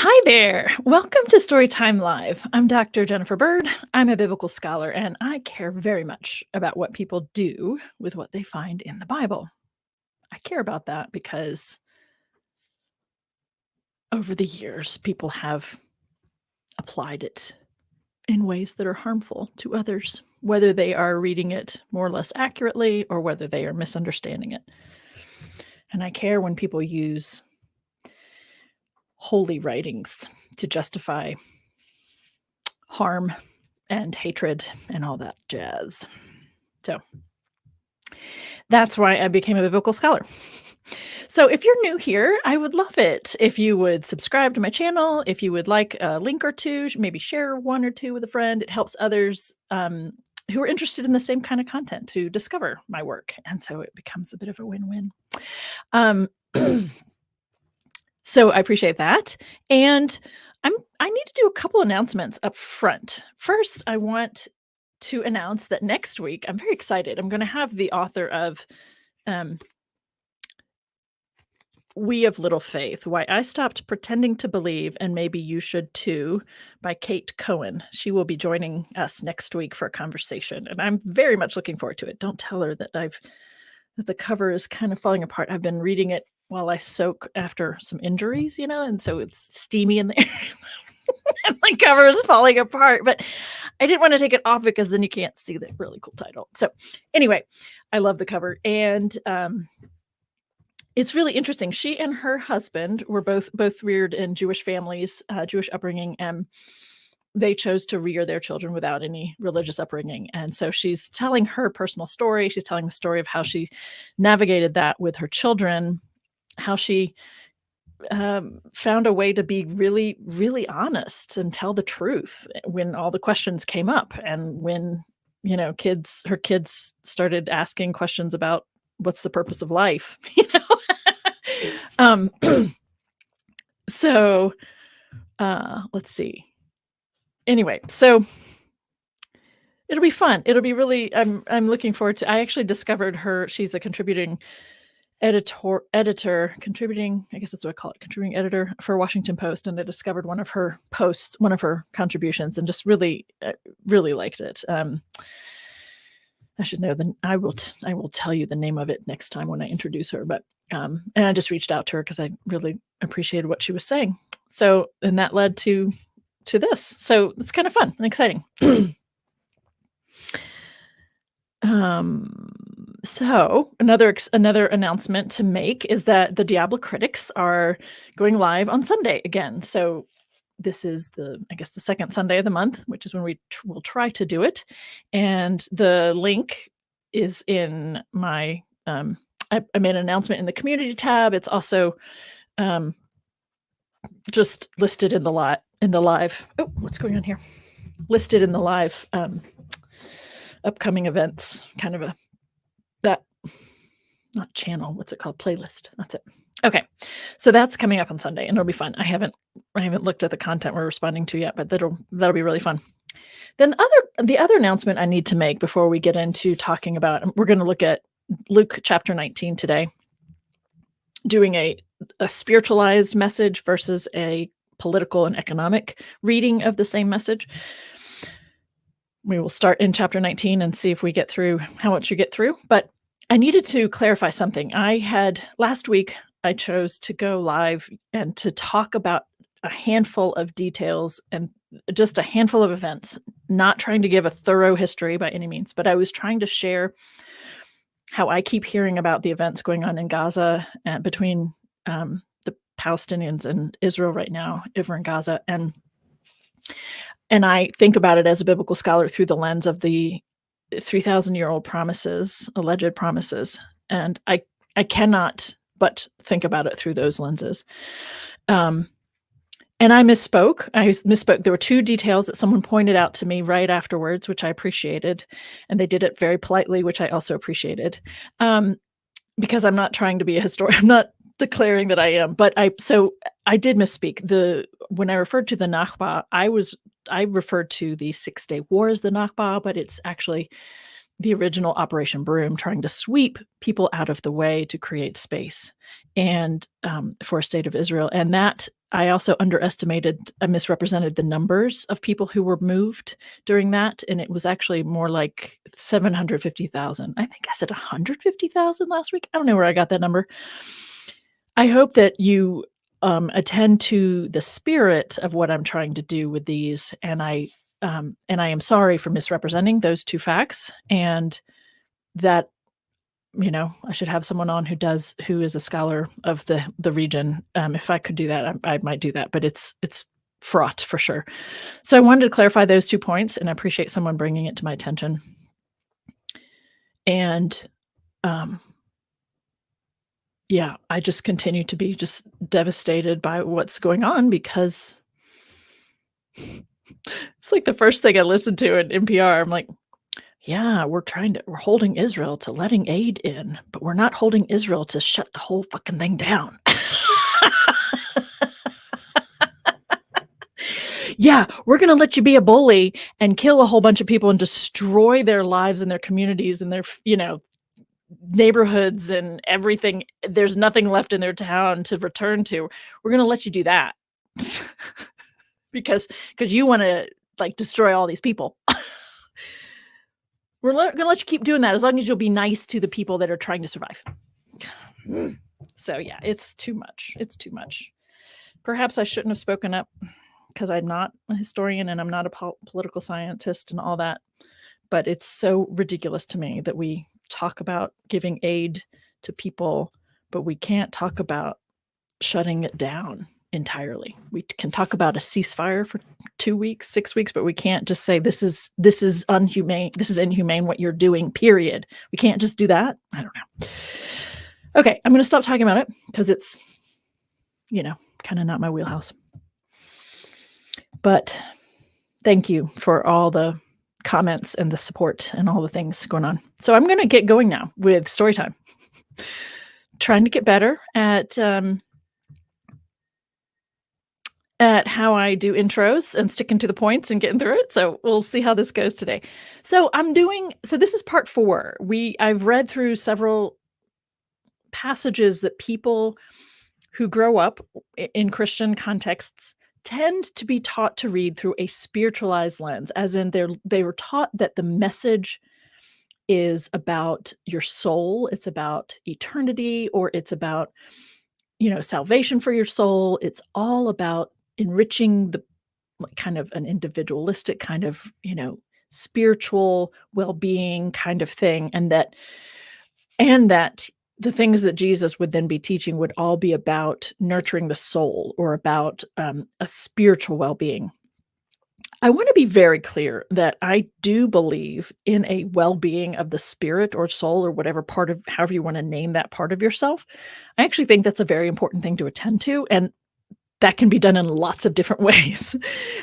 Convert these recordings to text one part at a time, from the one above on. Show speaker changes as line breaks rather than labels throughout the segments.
Hi there. Welcome to Storytime Live. I'm Dr. Jennifer Bird. I'm a biblical scholar, and I care very much about what people do with what they find in the Bible. I care about that because over the years, people have applied it in ways that are harmful to others, whether they are reading it more or less accurately or whether they are misunderstanding it. And I care when people use holy writings to justify harm and hatred and all that jazz. So that's why I became a biblical scholar. So if you're new here, I would love it if you would subscribe to my channel, if you would like a link or two, maybe share one or two with a friend. It helps others who are interested in the same kind of content to discover my work. And so it becomes a bit of a win-win. So I appreciate that. And I need to do a couple announcements up front. First, I want to announce that next week, I'm very excited. I'm going to have the author of We of Little Faith, Why I Stopped Pretending to Believe and Maybe You Should Too by Kate Cohen. She will be joining us next week for a conversation, and I'm very much looking forward to it. Don't tell her that that the cover is kind of falling apart. I've been reading it while I soak after some injuries, and so it's steamy in there. And the cover is falling apart, but I didn't want to take it off because then you can't see the really cool title. So anyway, I love the cover, and it's really interesting. She and her husband were both reared in Jewish families, Jewish upbringing, and they chose to rear their children without any religious upbringing. And so she's telling her personal story. She's telling the story of how she navigated that with her children, how she found a way to be really, really honest and tell the truth when all the questions came up. And when, her kids started asking questions about what's the purpose of life, So let's see. Anyway, so it'll be fun. It'll be really, I'm looking forward to, I actually discovered her. She's a contributing editor, contributing, I guess that's what I call it, contributing editor for Washington Post. And I discovered one of her posts, one of her contributions, and just really, really liked it. I should know I will tell you the name of it next time when I introduce her. But and I just reached out to her because I really appreciated what she was saying. So, and that led to this. So it's kind of fun and exciting. So another announcement to make is that the Diablo Critics are going live on Sunday again. So this is the second Sunday of the month, which is when we will try to do it. And the link is in my, I made an announcement in the community tab. It's also just listed in the live. Oh, what's going on here? Listed in the live upcoming events, kind of not channel, what's it called? Playlist. That's it. Okay. So that's coming up on Sunday and it'll be fun. I haven't looked at the content we're responding to yet, but that'll be really fun. Then the other announcement I need to make before we get into talking about, we're going to look at Luke chapter 19 today, doing a spiritualized message versus a political and economic reading of the same message. We will start in chapter 19 and see if we get through how much you get through. But I needed to clarify something. Last week, I chose to go live and to talk about a handful of details and just a handful of events, not trying to give a thorough history by any means, but I was trying to share how I keep hearing about the events going on in Gaza between the Palestinians and Israel right now, over in Gaza. And I think about it as a biblical scholar through the lens of the 3,000-year-old alleged promises. And I cannot but think about it through those lenses. And I misspoke. There were two details that someone pointed out to me right afterwards, which I appreciated. And they did it very politely, which I also appreciated. Because I'm not trying to be a historian. I'm not declaring that I am, but I did misspeak. When I referred to the Nakba, I referred to the 6-day war as the Nakba, but it's actually the original Operation Broom, trying to sweep people out of the way to create space and for a state of Israel. And that I also I misrepresented the numbers of people who were moved during that, and it was actually more like 750,000. I think I said 150,000 last week. I don't know where I got that number. I hope that you attend to the spirit of what I'm trying to do with these, and I am sorry for misrepresenting those two facts, and that I should have someone on who is a scholar of the region. If I could do that, I might do that, but it's fraught for sure. So I wanted to clarify those 2 points, and I appreciate someone bringing it to my attention. And yeah, I just continue to be just devastated by what's going on, because it's like the first thing I listened to at NPR. I'm like, yeah, we're holding Israel to letting aid in, but we're not holding Israel to shut the whole fucking thing down. Yeah, we're gonna let you be a bully and kill a whole bunch of people and destroy their lives and their communities and their, neighborhoods and everything. There's nothing left in their town to return to. We're gonna let you do that. because you wanna, like, destroy all these people. We're gonna let you keep doing that as long as you'll be nice to the people that are trying to survive. So yeah, it's too much. It's too much. Perhaps I shouldn't have spoken up, because I'm not a historian and I'm not a political scientist and all that. But it's so ridiculous to me that we talk about giving aid to people, but we can't talk about shutting it down entirely. We can talk about a ceasefire for 2 weeks, 6 weeks, but we can't just say this is inhumane. This is inhumane what you're doing, period. We can't just do that. I don't know. Okay, I'm going to stop talking about it because it's, kind of not my wheelhouse. But thank you for all the comments and the support and all the things going on. So I'm going to get going now with story time. Trying to get better at how I do intros and sticking to the points and getting through it. So we'll see how this goes today. So this is part 4. I've read through several passages that people who grow up in Christian contexts tend to be taught to read through a spiritualized lens, as in they were taught that the message is about your soul, it's about eternity, or it's about, salvation for your soul. It's all about enriching the kind of an individualistic kind of, spiritual well-being kind of thing, and that the things that Jesus would then be teaching would all be about nurturing the soul, or about a spiritual well-being. I want to be very clear that I do believe in a well-being of the spirit or soul, or however you want to name that part of yourself. I actually think that's a very important thing to attend to, and that can be done in lots of different ways.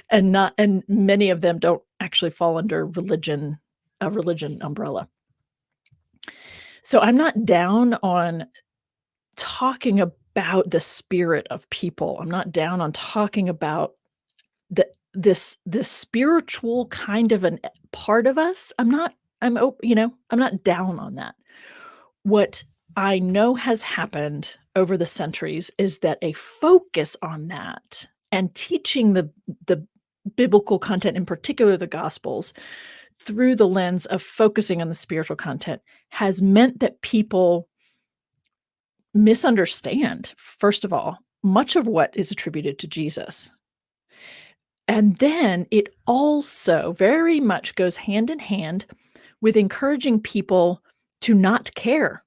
and many of them don't actually fall under a religion umbrella. So I'm not down on talking about the spirit of people. I'm not down on talking about this spiritual kind of a part of us. I'm not down on that. What I know has happened over the centuries is that a focus on that and teaching the biblical content, in particular the Gospels, through the lens of focusing on the spiritual content, has meant that people misunderstand, first of all, much of what is attributed to Jesus. And then it also very much goes hand in hand with encouraging people to not care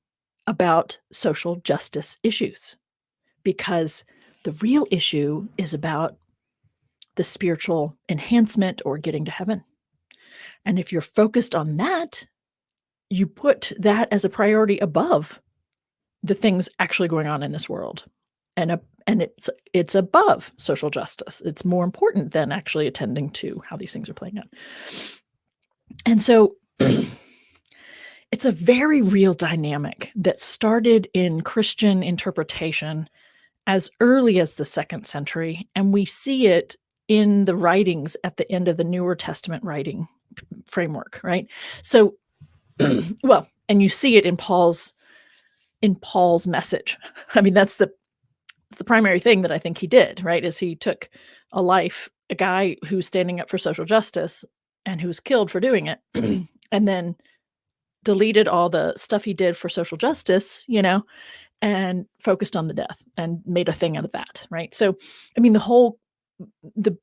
about social justice issues, because the real issue is about the spiritual enhancement or getting to heaven. And if you're focused on that, you put that as a priority above the things actually going on in this world. And it's above social justice. It's more important than actually attending to how these things are playing out. And so it's a very real dynamic that started in Christian interpretation as early as the 2nd century, and we see it in the writings at the end of the Newer Testament writing framework, right? So, well, and you see it in Paul's message. I mean, that's the primary thing that I think he did, right? Is he took a guy who's standing up for social justice and who was killed for doing it, and then deleted all the stuff he did for social justice, and focused on the death and made a thing out of that, right? So, I mean, the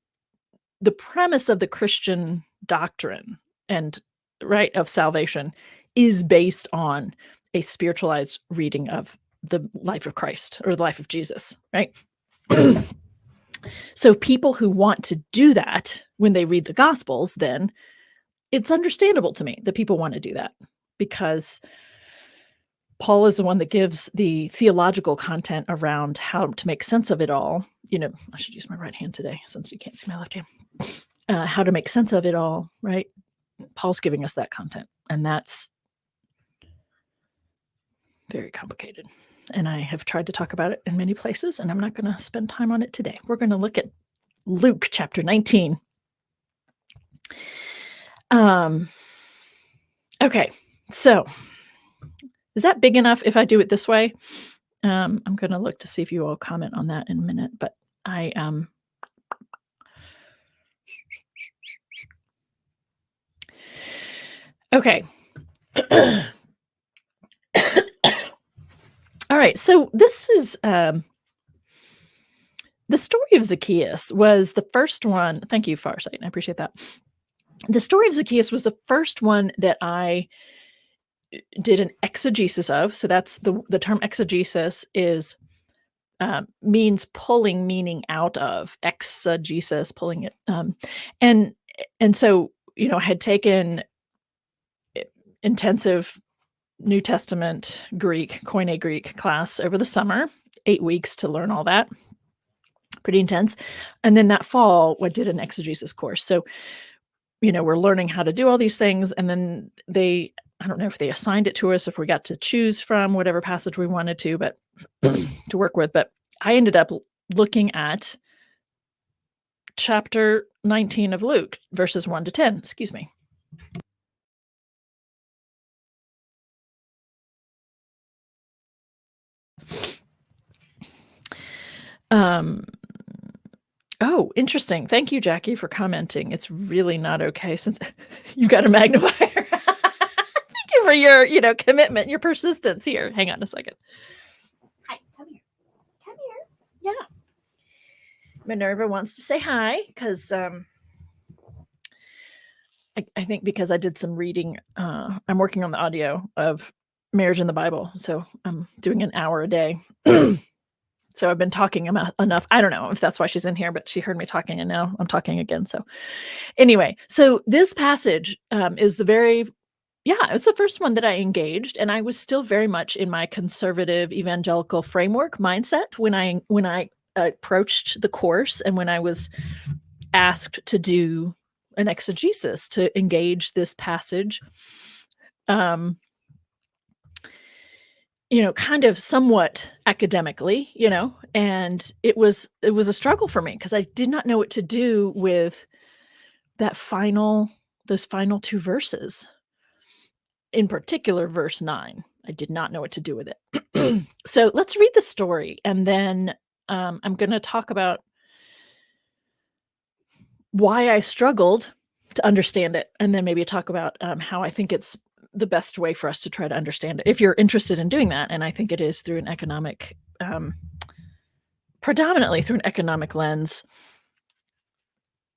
the premise of the Christian doctrine and right of salvation is based on a spiritualized reading of the life of Christ or the life of Jesus, right? So people who want to do that when they read the Gospels, then it's understandable to me that people want to do that, because Paul is the one that gives the theological content around how to make sense of it all. I should use my right hand today since you can't see my left hand. How to make sense of it all, right? Paul's giving us that content, and that's very complicated. And I have tried to talk about it in many places, and I'm not going to spend time on it today. We're going to look at Luke chapter 19. Okay, so is that big enough if I do it this way? I'm going to look to see if you all comment on that in a minute, but okay. All right, so this is the story of Zacchaeus was the first one. Thank you, Farsight. I appreciate that. The story of Zacchaeus was the first one that I did an exegesis of. So that's the term exegesis is means pulling meaning out of. Exegesis, pulling it. And so, I had taken intensive New Testament Greek, Koine Greek class over the summer, 8 weeks to learn all that. Pretty intense. And then that fall, I did an exegesis course. So, we're learning how to do all these things. And then I don't know if they assigned it to us, if we got to choose from whatever passage we wanted to, but to work with. But I ended up looking at chapter 19 of Luke, verses 1 to 10. Excuse me. Oh, interesting. Thank you, Jackie, for commenting. It's really not okay since you've got a magnifier. Thank you for your, commitment, your persistence here. Hang on a second. Hi, come here. Come here. Yeah. Minerva wants to say hi because I think because I did some reading, I'm working on the audio of Marriage in the Bible. So I'm doing an hour a day. So I've been talking enough. I don't know if that's why she's in here, but she heard me talking and now I'm talking again. So anyway, so this passage is it's the first one that I engaged, and I was still very much in my conservative evangelical framework mindset when I approached the course and when I was asked to do an exegesis to engage this passage. Kind of somewhat academically, and it was a struggle for me because I did not know what to do with those final 2 verses. In particular, verse 9. I did not know what to do with it. So let's read the story, and then I'm going to talk about why I struggled to understand it, and then maybe talk about how I think it's the best way for us to try to understand it, if you're interested in doing that. And I think it is through an economic, predominantly through an economic lens,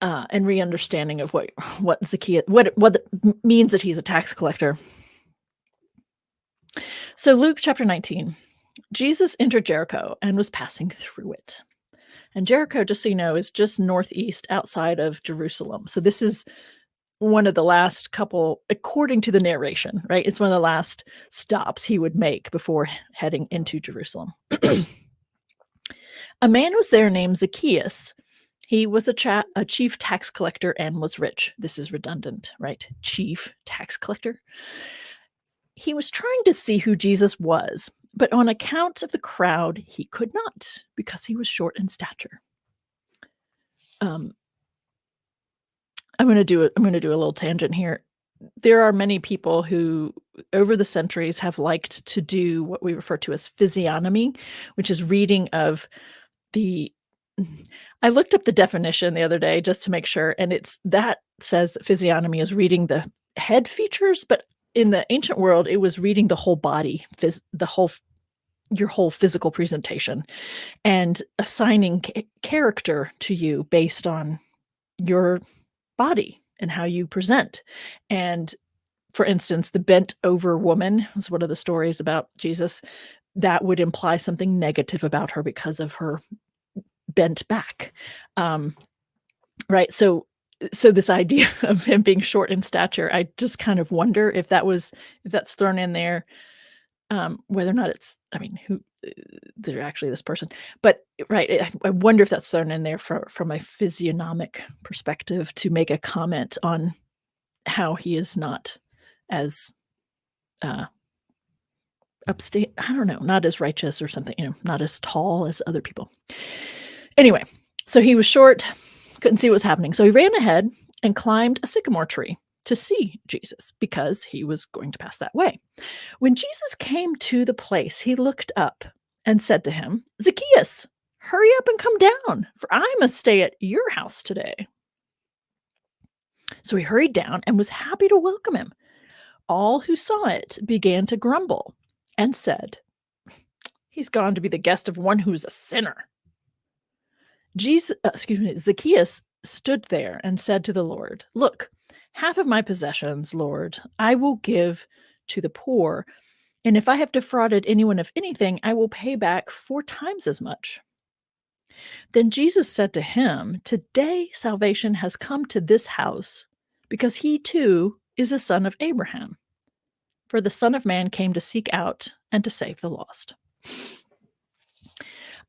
and re-understanding of what Zacchaeus, what it means that he's a tax collector. So Luke chapter 19, Jesus entered Jericho and was passing through it. And Jericho, just so you know, is just northeast outside of Jerusalem. So this is one of the last couple, according to the narration, right? It's one of the last stops he would make before heading into Jerusalem. A man was there named Zacchaeus. He was a chief tax collector and was rich. This is redundant, right? Chief tax collector. He was trying to see who Jesus was, but on account of the crowd, he could not because he was short in stature. I'm going to do a little tangent here. There are many people who, over the centuries, have liked to do what we refer to as physiognomy, which is reading of the I looked up the definition the other day just to make sure, and that says that physiognomy is reading the head features, but in the ancient world, it was reading the whole body, your whole physical presentation, and assigning character to you based on your body and how you present. And for instance, the bent over woman was one of the stories about Jesus. That would imply something negative about her because of her bent back. Right. So this idea of him being short in stature, I just kind of wonder if that's thrown in there, whether or not I mean, they're actually this person, but right. I wonder if that's thrown in there from a physiognomic perspective to make a comment on how he is not as upstate. I don't know, not as righteous or something, not as tall as other people. Anyway, so he was short, couldn't see what was happening. So he ran ahead and climbed a sycamore tree to see Jesus because he was going to pass that way. When Jesus came to the place, he looked up and said to him, "Zacchaeus, hurry up and come down, for I must stay at your house today." So he hurried down and was happy to welcome him. All who saw it began to grumble and said, "He's gone to be the guest of one who's a sinner." Zacchaeus stood there and said to the Lord, "Look, half of my possessions, Lord, I will give to the poor, and if I have defrauded anyone of anything, I will pay back 4 times as much." Then Jesus said to him, "Today salvation has come to this house, because he too is a son of Abraham. For the Son of Man came to seek out and to save the lost."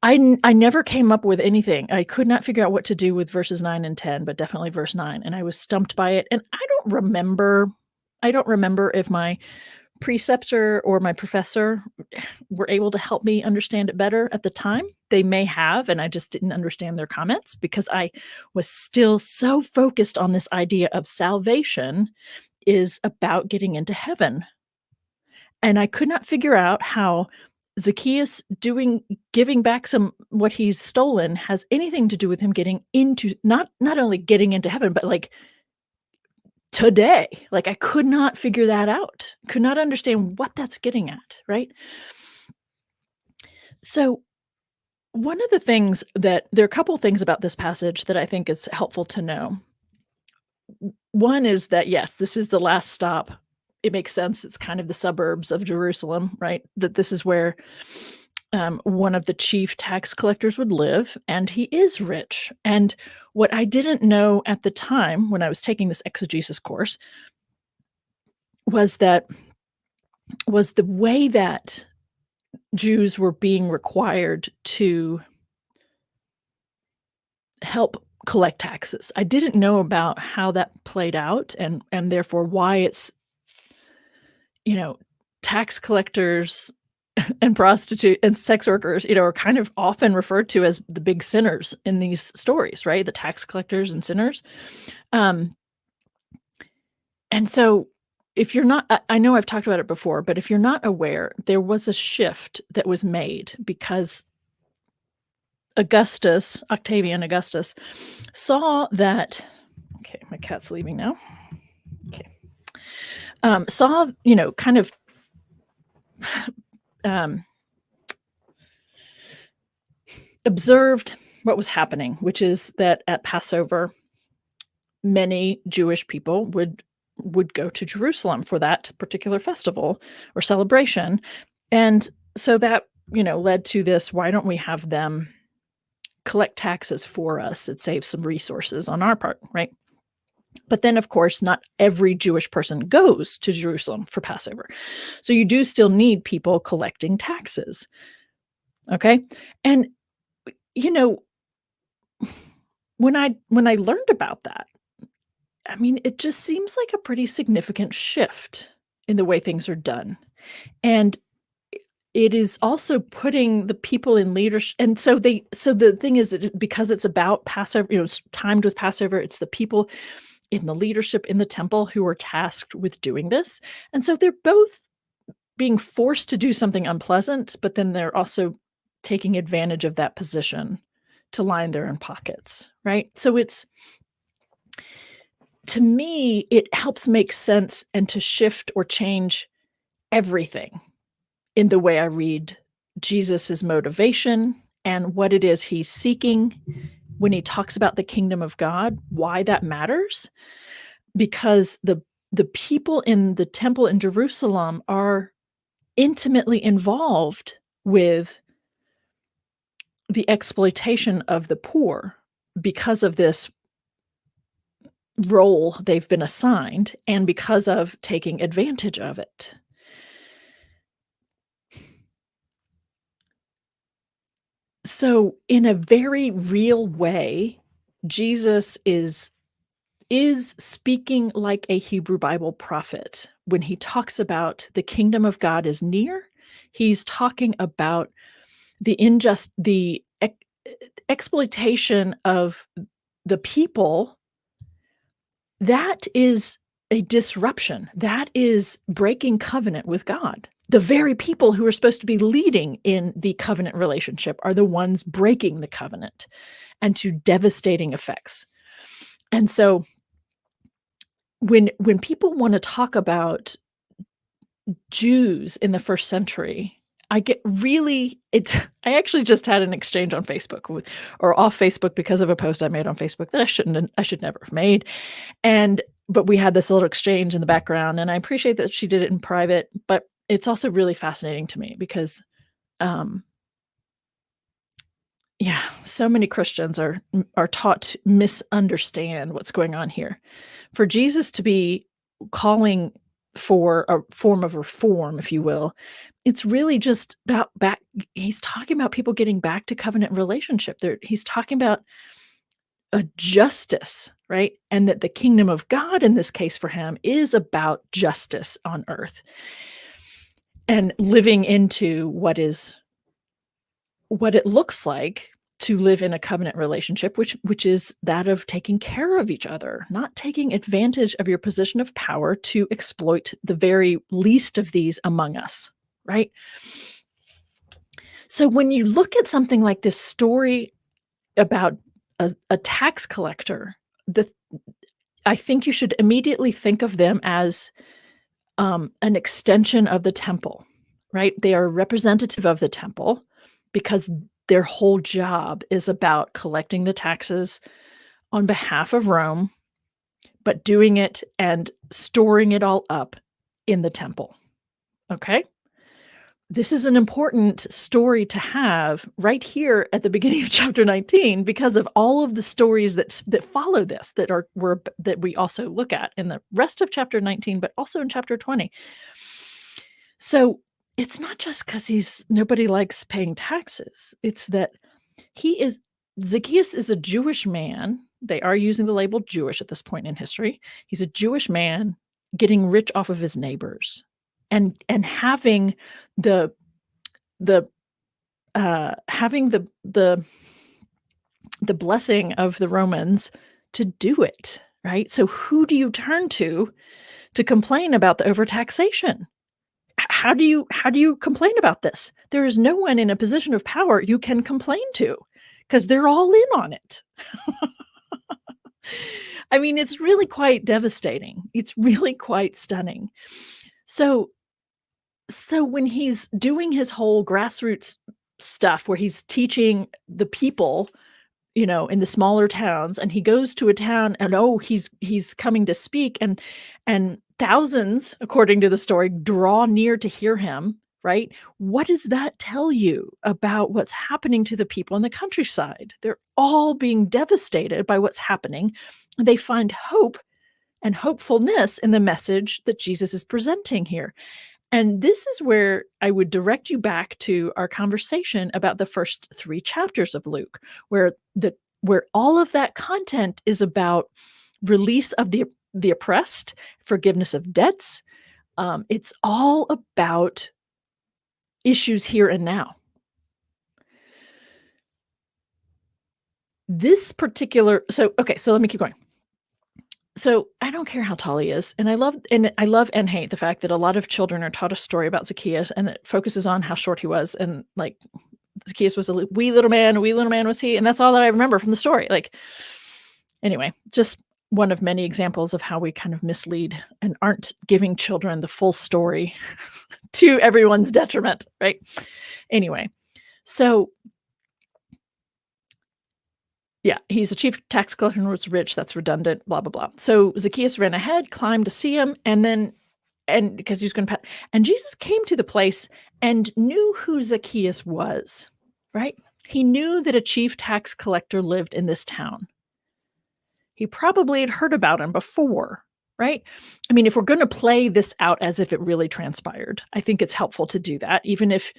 I never came up with anything. I could not figure out what to do with verses 9 and 10, but definitely verse 9, and I was stumped by it, and I don't remember if my preceptor or my professor were able to help me understand it better at the time. They may have, and I just didn't understand their comments because I was still so focused on this idea of salvation is about getting into heaven. And I could not figure out how Zacchaeus giving back what he's stolen has anything to do with him getting into not only getting into heaven, but like today. Like I could not figure that out. Could not understand what that's getting at, right? So one of the things there are a couple things about this passage that I think is helpful to know. One is that, yes, this is the last stop. It makes sense. It's kind of the suburbs of Jerusalem, right? That this is where one of the chief tax collectors would live, and he is rich. And what I didn't know at the time when I was taking this exegesis course was the way that Jews were being required to help collect taxes. I didn't know about how that played out and therefore why it's tax collectors and prostitute and sex workers, are kind of often referred to as the big sinners in these stories, right? The tax collectors and sinners. And so if you're not, I know I've talked about it before, but if you're not aware, there was a shift that was made because Octavian Augustus saw that, okay, my cat's leaving now. Okay. Saw, kind of observed what was happening, which is that at Passover, many Jewish people would go to Jerusalem for that particular festival or celebration. And so that, led to this, why don't we have them collect taxes for us? It saves some resources on our part, right? But then, of course, not every Jewish person goes to Jerusalem for Passover. So you do still need people collecting taxes. Okay? And, when I learned about that, I mean, it just seems like a pretty significant shift in the way things are done. And it is also putting the people in leadership. And so the thing is that because it's about Passover, it's timed with Passover, it's the people in the leadership in the temple who are tasked with doing this. And so they're both being forced to do something unpleasant, but then they're also taking advantage of that position to line their own pockets, right? So to me, it helps make sense and to shift or change everything in the way I read Jesus's motivation and what it is he's seeking when he talks about the kingdom of God, why that matters, because the people in the temple in Jerusalem are intimately involved with the exploitation of the poor because of this role they've been assigned and because of taking advantage of it. So in a very real way, Jesus is speaking like a Hebrew Bible prophet. When he talks about the kingdom of God is near, he's talking about the exploitation of the people. That is a disruption. That is breaking covenant with God. The very people who are supposed to be leading in the covenant relationship are the ones breaking the covenant, and to devastating effects. And so when people want to talk about Jews in the first century, I actually just had an exchange on Facebook or off Facebook because of a post I made on Facebook that I should never have made. But we had this little exchange in the background, and I appreciate that she did it in private, but it's also really fascinating to me because, so many Christians are taught to misunderstand what's going on here. For Jesus to be calling for a form of reform, if you will, it's really just about he's talking about people getting back to covenant relationship. He's talking about a justice, right? And that the kingdom of God in this case for him is about justice on earth and living into what it looks like to live in a covenant relationship, which is that of taking care of each other, not taking advantage of your position of power to exploit the very least of these among us, right? So when you look at something like this story about a tax collector, I think you should immediately think of them as an extension of the temple, right? They are representative of the temple because their whole job is about collecting the taxes on behalf of Rome, but doing it and storing it all up in the temple. Okay? This is an important story to have right here at the beginning of chapter 19 because of all of the stories that follow this that we also look at in the rest of chapter 19, but also in chapter 20. So it's not just because nobody likes paying taxes. It's that Zacchaeus is a Jewish man. They are using the label Jewish at this point in history. He's a Jewish man getting rich off of his neighbors and having the blessing of the Romans to do it, right? So who do you turn to complain about the overtaxation? How do you complain about this? There is no one in a position of power you can complain to because they're all in on it. I mean, it's really quite devastating. It's really quite stunning. So when he's doing his whole grassroots stuff where he's teaching the people, in the smaller towns, and he goes to a town and he's coming to speak, and thousands, according to the story, draw near to hear him, right? What does that tell you about what's happening to the people in the countryside? They're all being devastated by what's happening. They find hope and hopefulness in the message that Jesus is presenting here. And this is where I would direct you back to our conversation about the first 3 chapters of Luke, where all of that content is about release of the oppressed, forgiveness of debts. It's all about issues here and now. So let me keep going. So I don't care how tall he is, and I love and hate the fact that a lot of children are taught a story about Zacchaeus, and it focuses on how short he was, and Zacchaeus was a wee little man was he, and that's all that I remember from the story. Like, anyway, just one of many examples of how we kind of mislead and aren't giving children the full story to everyone's detriment, right? Anyway, so yeah, he's a chief tax collector and was rich. That's redundant, blah, blah, blah. So Zacchaeus ran ahead, climbed to see him, and because he was going to, and Jesus came to the place and knew who Zacchaeus was, right? He knew that a chief tax collector lived in this town. He probably had heard about him before, right? I mean, if we're going to play this out as if it really transpired, I think it's helpful to do that, even if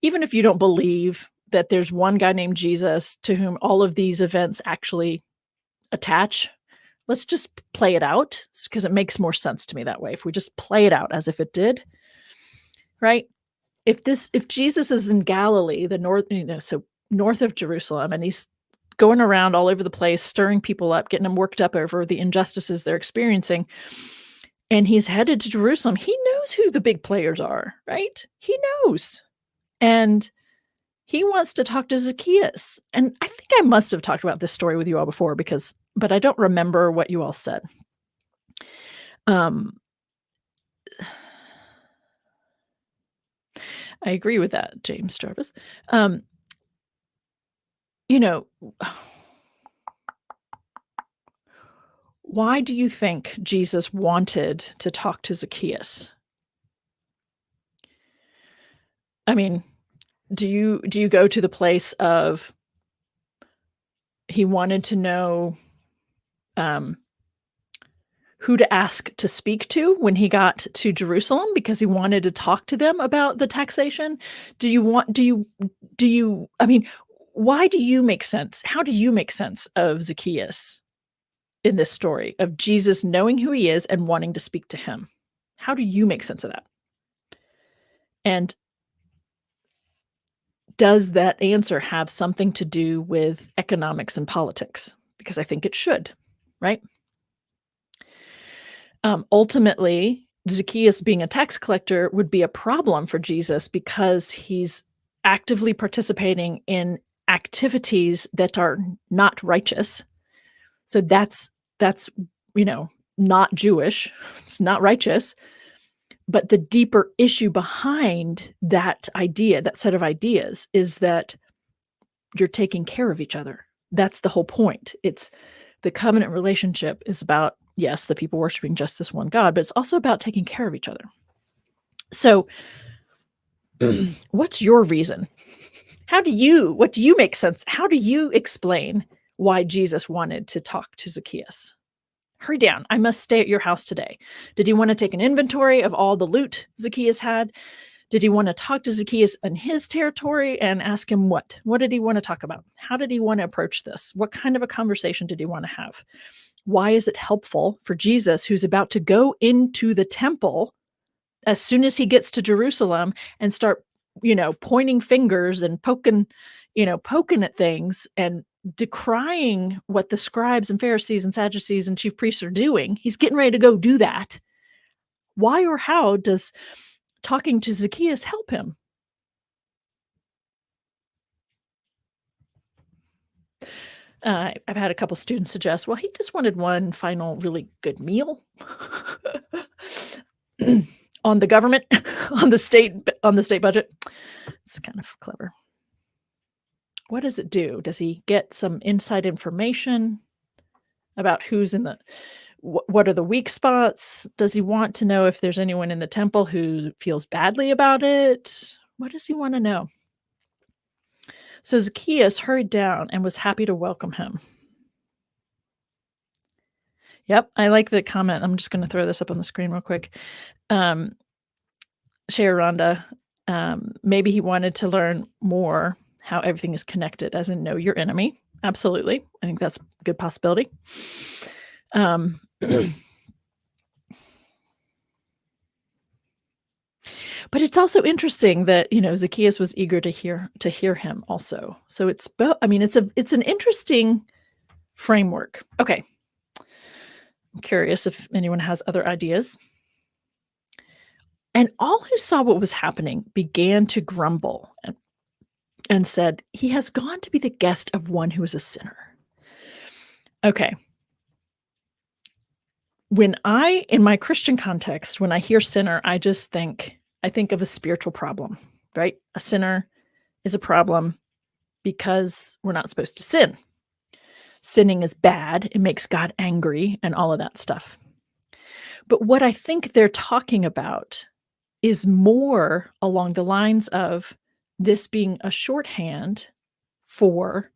you don't believe that there's one guy named Jesus to whom all of these events actually attach. Let's just play it out, because it makes more sense to me that way. If we just play it out as if it did, right? If Jesus is in Galilee, the north, so north of Jerusalem, and he's going around all over the place, stirring people up, getting them worked up over the injustices they're experiencing, and he's headed to Jerusalem, he knows who the big players are, right? He knows. And he wants to talk to Zacchaeus. And I think I must have talked about this story with you all before, but I don't remember what you all said. I agree with that, James Jarvis. Why do you think Jesus wanted to talk to Zacchaeus? I mean, do you go to the place of he wanted to know who to ask to speak to when he got to Jerusalem because he wanted to talk to them about the taxation? I mean, why do you make sense? How do you make sense of Zacchaeus in this story of Jesus knowing who he is and wanting to speak to him? How do you make sense of that? And does that answer have something to do with economics and politics? Because I think it should, right? Ultimately, Zacchaeus being a tax collector would be a problem for Jesus because he's actively participating in activities that are not righteous. So that's not Jewish. It's not righteous. But the deeper issue behind that idea, that set of ideas, is that you're taking care of each other. That's the whole point. It's the covenant relationship is about, yes, the people worshiping just this one God, but it's also about taking care of each other. So what's your reason? What do you make sense? How do you explain why Jesus wanted to talk to Zacchaeus? Hurry down. I must stay at your house today. Did he want to take an inventory of all the loot Zacchaeus had? Did he want to talk to Zacchaeus in his territory and ask him what? What did he want to talk about? How did he want to approach this? What kind of a conversation did he want to have? Why is it helpful for Jesus, who's about to go into the temple as soon as he gets to Jerusalem and start, pointing fingers and poking at things and decrying what the scribes and Pharisees and Sadducees and chief priests are doing? He's getting ready to go do that. Why or how does talking to Zacchaeus help him? I've had a couple students suggest, well, he just wanted one final really good meal on the government, on the state budget. It's kind of clever. What does it do? Does he get some inside information about who's in what are the weak spots? Does he want to know if there's anyone in the temple who feels badly about it? What does he want to know? So Zacchaeus hurried down and was happy to welcome him. Yep, I like the comment. I'm just going to throw this up on the screen real quick. Share Rhonda. Maybe he wanted to learn more how everything is connected, as in know your enemy. Absolutely. I think that's a good possibility. But it's also interesting that, Zacchaeus was eager to hear him also. So it's an interesting framework. Okay. I'm curious if anyone has other ideas. And all who saw what was happening began to grumble and said, "He has gone to be the guest of one who is a sinner." Okay. In my Christian context, when I hear sinner, I think of a spiritual problem, right? A sinner is a problem because we're not supposed to sin. Sinning is bad, it makes God angry, and all of that stuff. But what I think they're talking about is more along the lines of this being a shorthand for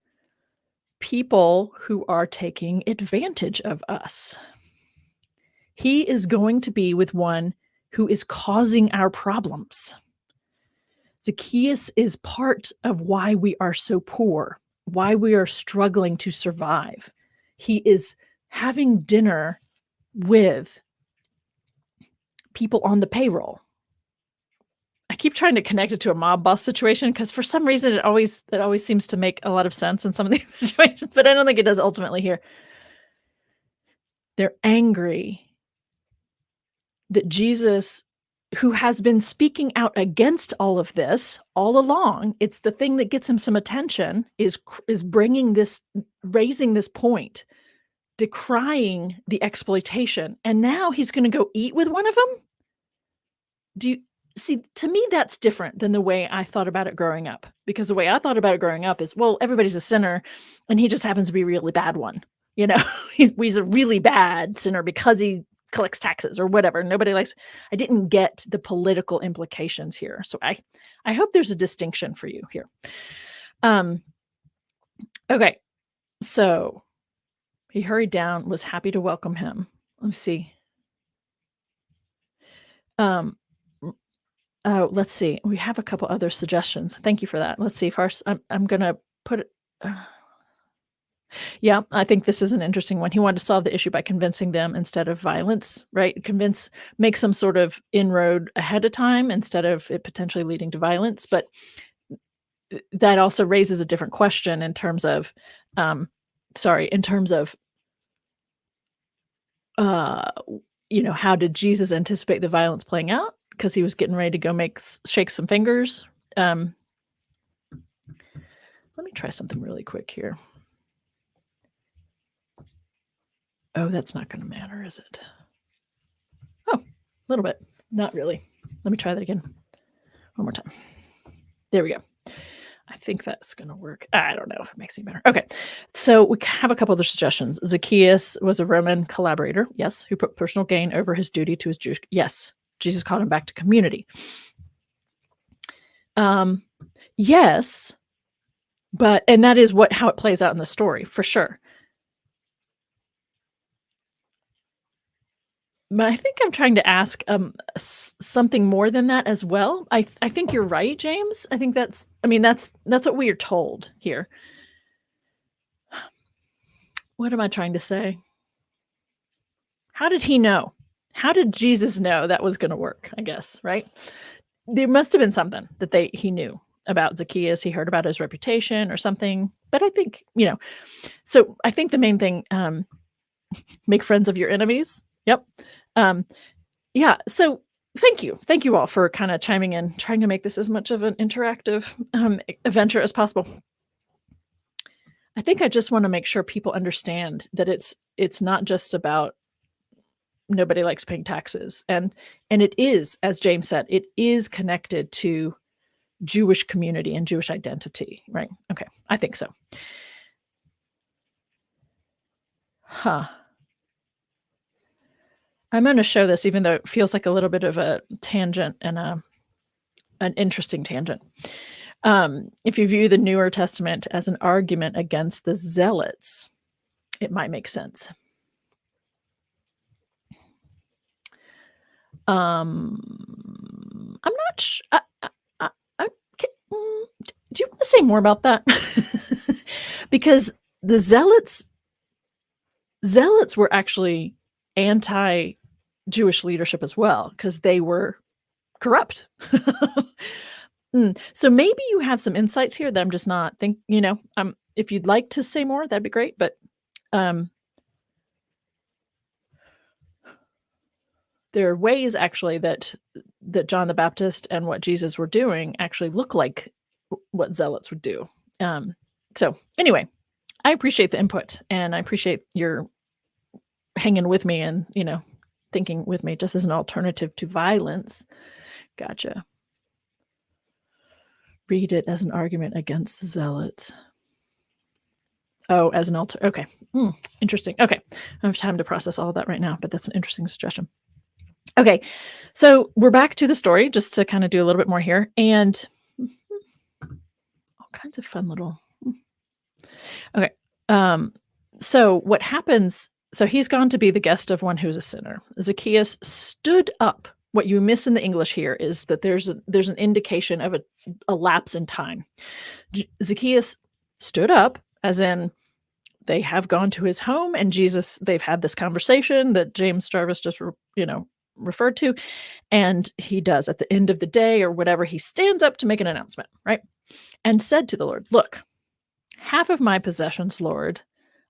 people who are taking advantage of us. He is going to be with one who is causing our problems. Zacchaeus is part of why we are so poor, why we are struggling to survive. He is having dinner with people on the payroll. I keep trying to connect it to a mob boss situation because for some reason it always seems to make a lot of sense in some of these situations, but I don't think it does ultimately here. They're angry that Jesus, who has been speaking out against all of this all along, it's the thing that gets him some attention, is raising this point, decrying the exploitation, and now he's going to go eat with one of them? Do you see? To me, that's different than the way I thought about it growing up. Because the way I thought about it growing up is, well, everybody's a sinner, and he just happens to be a really bad one. You know, he's a really bad sinner because he collects taxes or whatever. Nobody likes. I didn't get the political implications here, so I hope there's a distinction for you here. Okay, so he hurried down, was happy to welcome him. Let's see. Let's see. We have a couple other suggestions. Thank you for that. Let's see. First, I'm gonna put it. Yeah, I think this is an interesting one. He wanted to solve the issue by convincing them instead of violence, right? Make some sort of inroad ahead of time instead of it potentially leading to violence. But that also raises a different question in terms of, how did Jesus anticipate the violence playing out? Because he was getting ready to go shake some fingers. Let me try something really quick here. Oh, that's not going to matter, is it? Oh, a little bit. Not really. Let me try that again. One more time. There we go. I think that's going to work. I don't know if it makes any better. Okay. So we have a couple other suggestions. Zacchaeus was a Roman collaborator, yes, who put personal gain over his duty to his Jewish. Yes, Jesus called him back to community. Yes, and that is how it plays out in the story, for sure. But I think I'm trying to ask something more than that as well. I think you're right, James. I think that's what we are told here. What am I trying to say? How did he know? How did Jesus know that was going to work? I guess, right? There must have been something that he knew about Zacchaeus. He heard about his reputation or something. But I think, so I think the main thing, make friends of your enemies. Yep. Yeah. So thank you all for kind of chiming in, trying to make this as much of an interactive adventure as possible. I think I just want to make sure people understand that it's not just about nobody likes paying taxes, and it is, as James said, it is connected to Jewish community and Jewish identity, right? Okay, I think so. I'm going to show this, even though it feels like a little bit of a tangent and an interesting tangent. If you view the Newer Testament as an argument against the Zealots, it might make sense. I'm not sure. Do you want to say more about that? Because the Zealots were actually anti-Jewish leadership as well, because they were corrupt. So maybe you have some insights here that I'm just not if you'd like to say more, that'd be great. But there are ways actually that John the Baptist and what Jesus were doing actually look like what zealots would do. So anyway, I appreciate the input, and I appreciate your hanging with me and, thinking with me just as an alternative to violence. Gotcha. Read it as an argument against the zealots. Oh, as an alter. Okay. Interesting. Okay. I don't have time to process all of that right now, but that's an interesting suggestion. Okay. So we're back to the story just to kind of do a little bit more here, and all kinds of fun little. Okay. So what happens? So he's gone to be the guest of one who's a sinner. Zacchaeus stood up. What you miss in the English here is that there's an indication of a lapse in time. Zacchaeus stood up, as in they have gone to his home, and they've had this conversation that James Jarvis just referred to, and he does at the end of the day or whatever, he stands up to make an announcement, right? And said to the Lord, "Look, half of my possessions, Lord,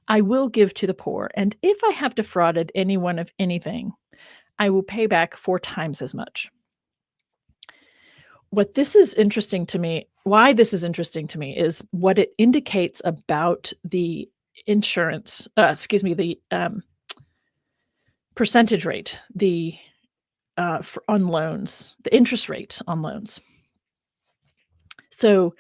I will give to the poor, and if I have defrauded anyone of anything, I will pay back 4 times as much." What this is interesting to me, why this is interesting to me, is what it indicates about the insurance, the percentage rate, on loans, the interest rate on loans. So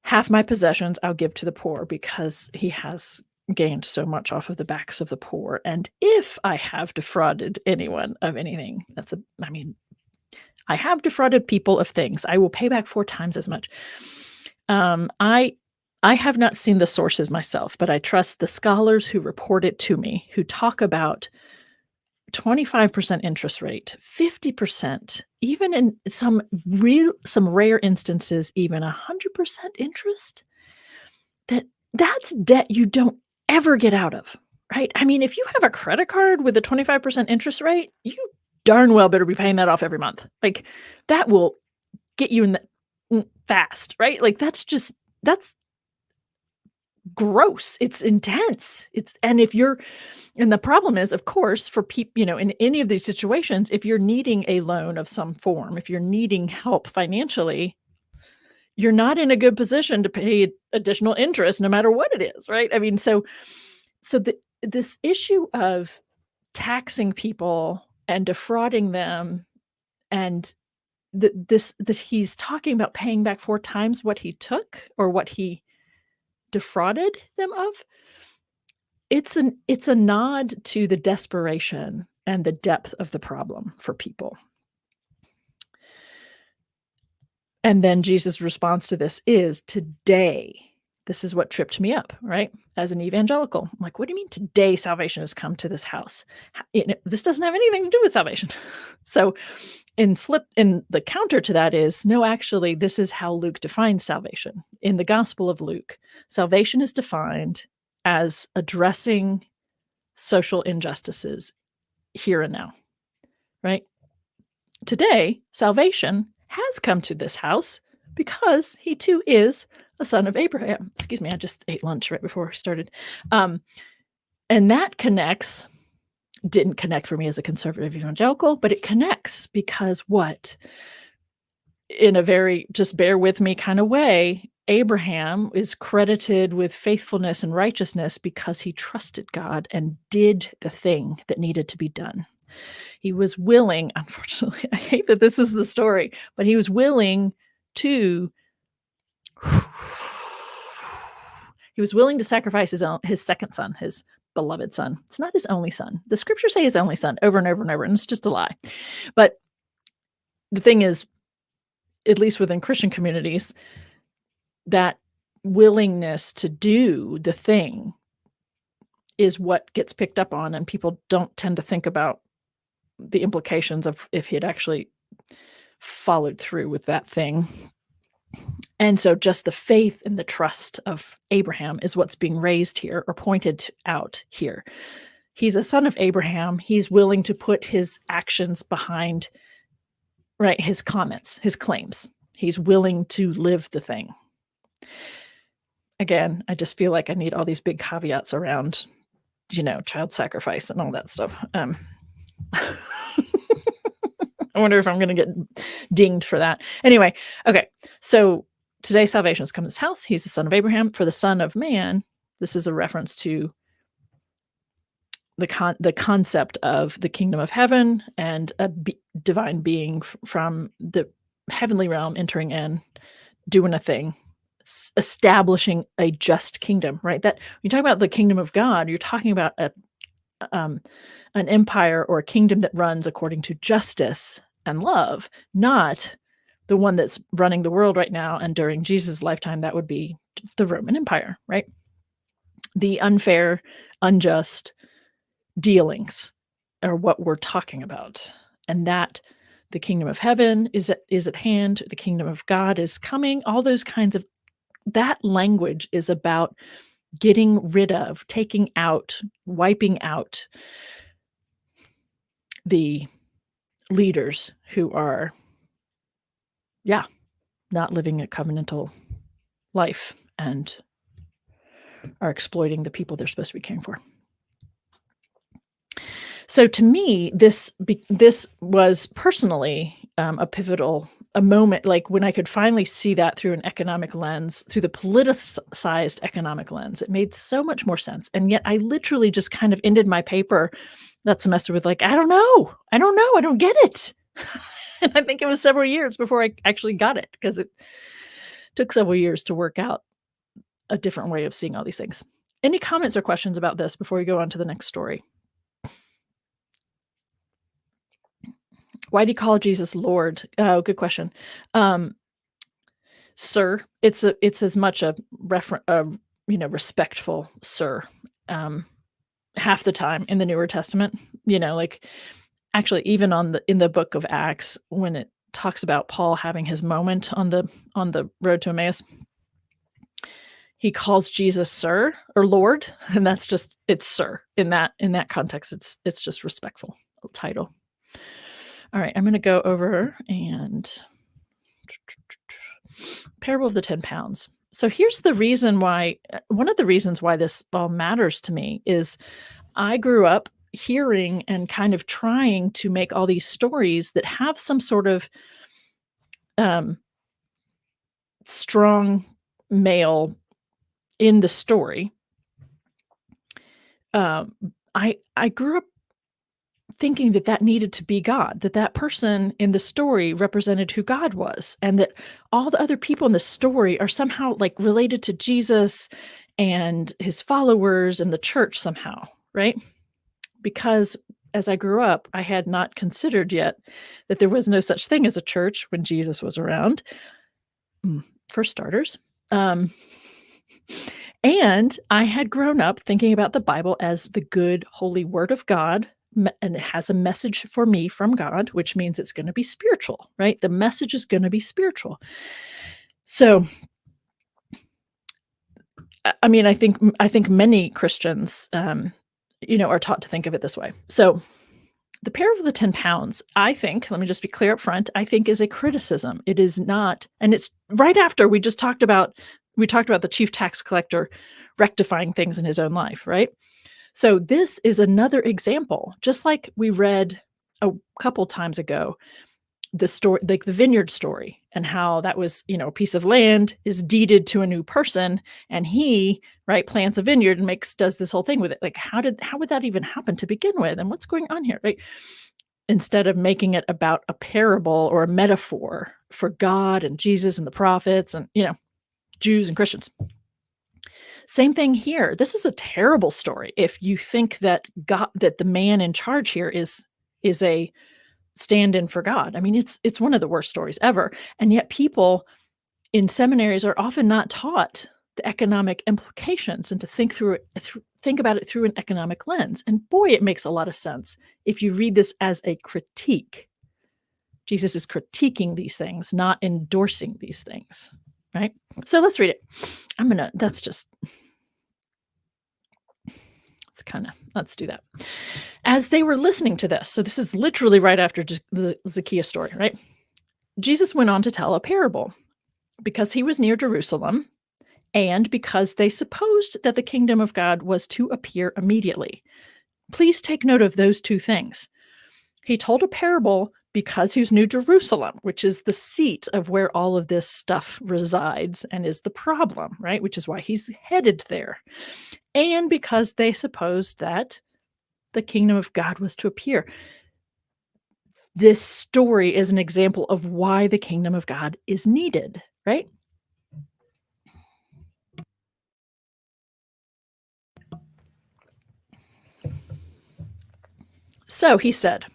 half my possessions I'll give to the poor, because he has gained so much off of the backs of the poor. And if I have defrauded anyone of anything, I have defrauded people of things, I will pay back 4 times as much. I have not seen the sources myself, but I trust the scholars who report it to me, who talk about 25% interest rate, 50%, even in some rare instances, even 100% interest. That's debt you don't ever get out of, right? I mean, if you have a credit card with a 25% interest rate, you darn well better be paying that off every month. Like, that will get you in the fast, right? Like, that's gross. It's intense. And the problem is, of course, for people, in any of these situations, if you're needing a loan of some form, if you're needing help financially, you're not in a good position to pay additional interest, no matter what it is, right? I mean, so this issue of taxing people and defrauding them, and that he's talking about paying back 4 times what he took or what he defrauded them of, it's a nod to the desperation and the depth of the problem for people. And then Jesus' response to this is, today, this is what tripped me up, right? As an evangelical, I'm like, what do you mean today salvation has come to this house? This doesn't have anything to do with salvation. So in the counter to that is, no, actually, this is how Luke defines salvation. In the Gospel of Luke, salvation is defined as addressing social injustices here and now, right? Today, salvation has come to this house because he too is a son of Abraham. Excuse me, I just ate lunch right before we started. And that didn't connect for me as a conservative evangelical, but it connects because what? In a very just bear with me kind of way, Abraham is credited with faithfulness and righteousness because he trusted God and did the thing that needed to be done. He was willing, unfortunately, I hate that this is the story, but he was willing to sacrifice his second son, his beloved son. It's not his only son. The scriptures say his only son over and over and over, and it's just a lie. But the thing is, at least within Christian communities, that willingness to do the thing is what gets picked up on, and people don't tend to think about the implications of if he had actually followed through with that thing. And so just the faith and the trust of Abraham is what's being raised here or pointed out here. He's a son of Abraham. He's willing to put his actions behind, right, his comments, his claims. He's willing to live the thing. Again, I just feel like I need all these big caveats around, child sacrifice and all that stuff. I wonder if I'm going to get dinged for that. Anyway, okay. So today salvation has come to this house. He's the son of Abraham. For the Son of Man, this is a reference to the concept of the kingdom of heaven and a divine being from the heavenly realm entering in, doing a thing, establishing a just kingdom, right? That when you talk about the kingdom of God, you're talking about an empire or a kingdom that runs according to justice and love, not the one that's running the world right now. And during Jesus' lifetime, that would be the Roman Empire, right? The unfair, unjust dealings are what we're talking about. And that the kingdom of heaven is at hand, the kingdom of God is coming, all those kinds of, that language is about getting rid of, taking out, wiping out the leaders who are, not living a covenantal life and are exploiting the people they're supposed to be caring for. So to me, this was personally a moment, like when I could finally see that through an economic lens, through the politicized economic lens. It made so much more sense. And yet I literally just kind of ended my paper that semester with like, I don't know, I don't get it. And I think it was several years before I actually got it, because it took several years to work out a different way of seeing all these things. Any comments or questions about this before we go on to the next story? Why do you call Jesus Lord? Oh, good question. Sir, it's as much a respectful sir. Half the time in the Newer Testament, like actually even in the book of Acts, when it talks about Paul having his moment on the road to Emmaus, he calls Jesus Sir or Lord, and that's just, it's Sir in that context. It's just respectful title. All right, I'm going to go over and parable of the 10 pounds. So here's the reason why, one of the reasons why this all matters to me is I grew up hearing and kind of trying to make all these stories that have some sort of strong male in the story. I grew up thinking that needed to be God, that person in the story represented who God was, and that all the other people in the story are somehow like related to Jesus and his followers and the church somehow, right? Because as I grew up, I had not considered yet that there was no such thing as a church when Jesus was around, for starters. And I had grown up thinking about the Bible as the good, holy word of God, and it has a message for me from God, which means it's going to be spiritual, right? The message is going to be spiritual. So, I mean, I think many Christians, are taught to think of it this way. So, the parable of the 10 pounds, I think, let me just be clear up front, I think is a criticism. It is not, and it's right after we talked about the chief tax collector rectifying things in his own life, right? So this is another example, just like we read a couple times ago, the story, like the vineyard story, and how that was, a piece of land is deeded to a new person, and he, right, plants a vineyard and does this whole thing with it. Like, how would that even happen to begin with? And what's going on here, right? Instead of making it about a parable or a metaphor for God and Jesus and the prophets and, Jews and Christians. Same thing here. This is a terrible story if you think that the man in charge here is a stand-in for God. I mean, it's one of the worst stories ever. And yet people in seminaries are often not taught the economic implications and to think about it through an economic lens. And boy, it makes a lot of sense if you read this as a critique. Jesus is critiquing these things, not endorsing these things, right? So let's read it. Let's do that. As they were listening to this, so this is literally right after the Zacchaeus story, right? Jesus went on to tell a parable because he was near Jerusalem and because they supposed that the kingdom of God was to appear immediately. Please take note of those two things. He told a parable because he's New Jerusalem, which is the seat of where all of this stuff resides and is the problem, right? Which is why he's headed there. And because they supposed that the kingdom of God was to appear. This story is an example of why the kingdom of God is needed, right? So he said,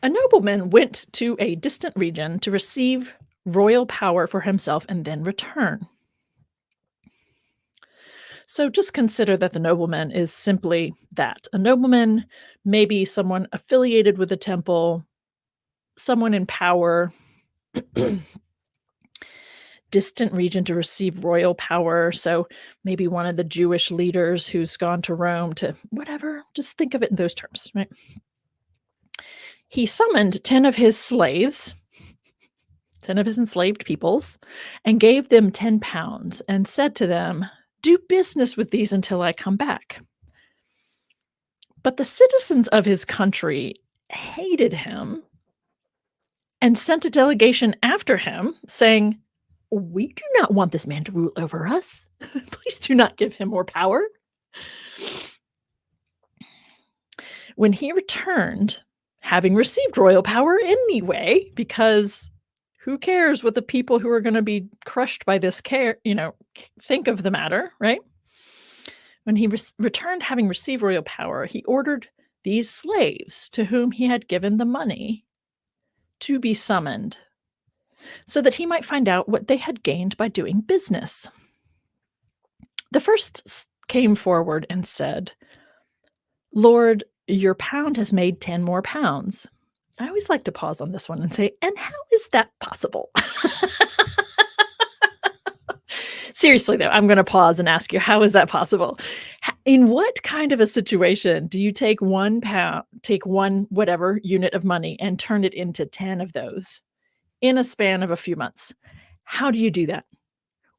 a nobleman went to a distant region to receive royal power for himself and then return. So just consider that the nobleman is simply that. A nobleman, maybe someone affiliated with the temple, someone in power, distant region to receive royal power. So maybe one of the Jewish leaders who's gone to Rome to whatever. Just think of it in those terms, right? He summoned 10 of his slaves, 10 of his enslaved peoples, and gave them 10 pounds and said to them, do business with these until I come back. But the citizens of his country hated him and sent a delegation after him saying, we do not want this man to rule over us. Please do not give him more power. When he returned, having received royal power anyway, because who cares what the people who are going to be crushed by this think of the matter, right? When he returned, having received royal power, he ordered these slaves to whom he had given the money to be summoned so that he might find out what they had gained by doing business. The first came forward and said, Lord, your pound has made 10 more pounds. I always like to pause on this one and say, and how is that possible? Seriously, though, I'm going to pause and ask you, how is that possible? In what kind of a situation do you take 1 pound, take one whatever unit of money and turn it into 10 of those in a span of a few months? How do you do that?